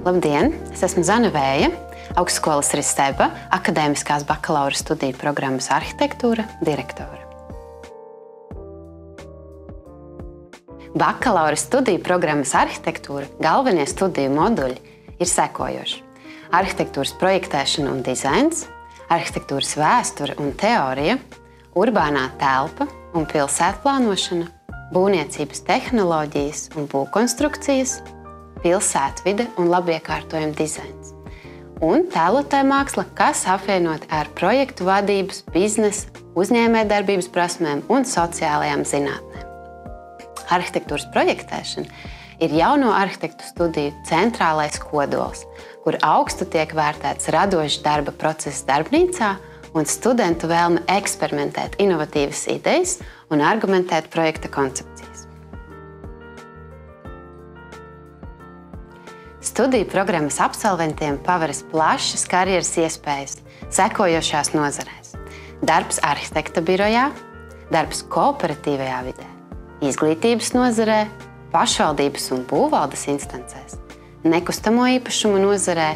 Labdien! Es esmu Zana Vēja, augstskolas Risteba, akadēmiskās bakalaura studiju programmas arhitektūra direktore. Bakalaura studiju programmas arhitektūra galvenie studiju moduļi ir sekojoši: arhitektūras projektēšana un dizains, arhitektūras vēsture un teorija, urbānā telpa un pilsētplānošana, būvniecības tehnoloģijas un būvkonstrukcijas, pilsētvide un labiekārtojuma dizains. Un tēlotāja māksla, kas apvienot ar projektu vadības, biznesa, uzņēmējdarbības prasmēm un sociālajām zinātnēm. Arhitektūras projektēšana ir jauno arhitektu studiju centrālais kodols, kur augstu tiek vērtēts radošs darba process darbnīcā un studentu vēlme eksperimentēt inovatīvas idejas un argumentēt projekta koncepcijas. Studiju programmas absolventiem paveras plašas karjeras iespējas sekojošās nozarēs: darbs arhitekta birojā, darbs kooperatīvajā vidē, izglītības nozarē, pašvaldības un būvvaldes instancēs, nekustamo īpašumu nozarē,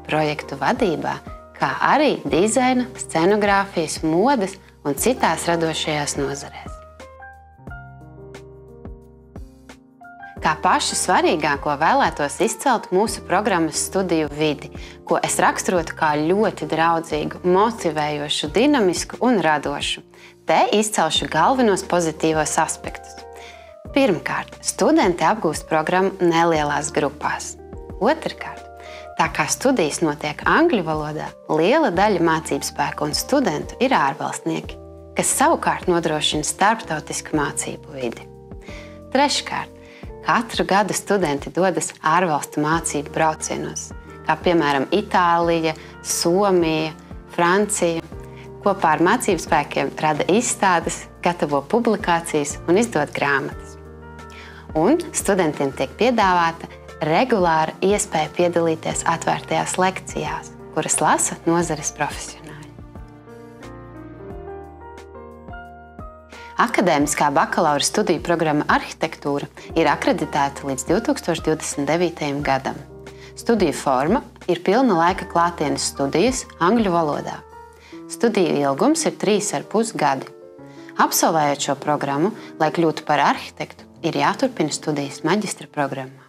projektu vadībā, kā arī dizaina, scenogrāfijas, modes un citās radošajās nozarēs. Kā pašu svarīgāko vēlētos izcelt mūsu programmas studiju vidi, ko es raksturotu kā ļoti draudzīgu, motivējošu, dinamisku un radošu. Te izcelšu galvenos pozitīvos aspektus. Pirmkārt, studenti apgūst programmu nelielās grupās. Otrkārt, tā kā studijas notiek angļu valodā, liela daļa mācību spēku un studentu ir ārvalstnieki, kas savukārt nodrošina starptautisku mācību vidi. Treškārt, katru gadu studenti dodas ārvalstu mācību braucienos, kā piemēram Itālija, Somija, Francija. Kopā ar mācību spēkiem rada izstādes, gatavo publikācijas un izdod grāmatas. Un studentiem tiek piedāvāta regulāra iespēja piedalīties atvērtajās lekcijās, kuras lasa nozares profesionāļi. Akadēmiskā bakalaura studiju programma arhitektūra ir akreditēta līdz 2029. gadam. Studiju forma ir pilna laika klātienes studijas angļu valodā. Studiju ilgums ir 3,5 gadi. Absolvējot šo programmu, lai kļūtu par arhitektu, ir jāturpina studijas maģistra programmā.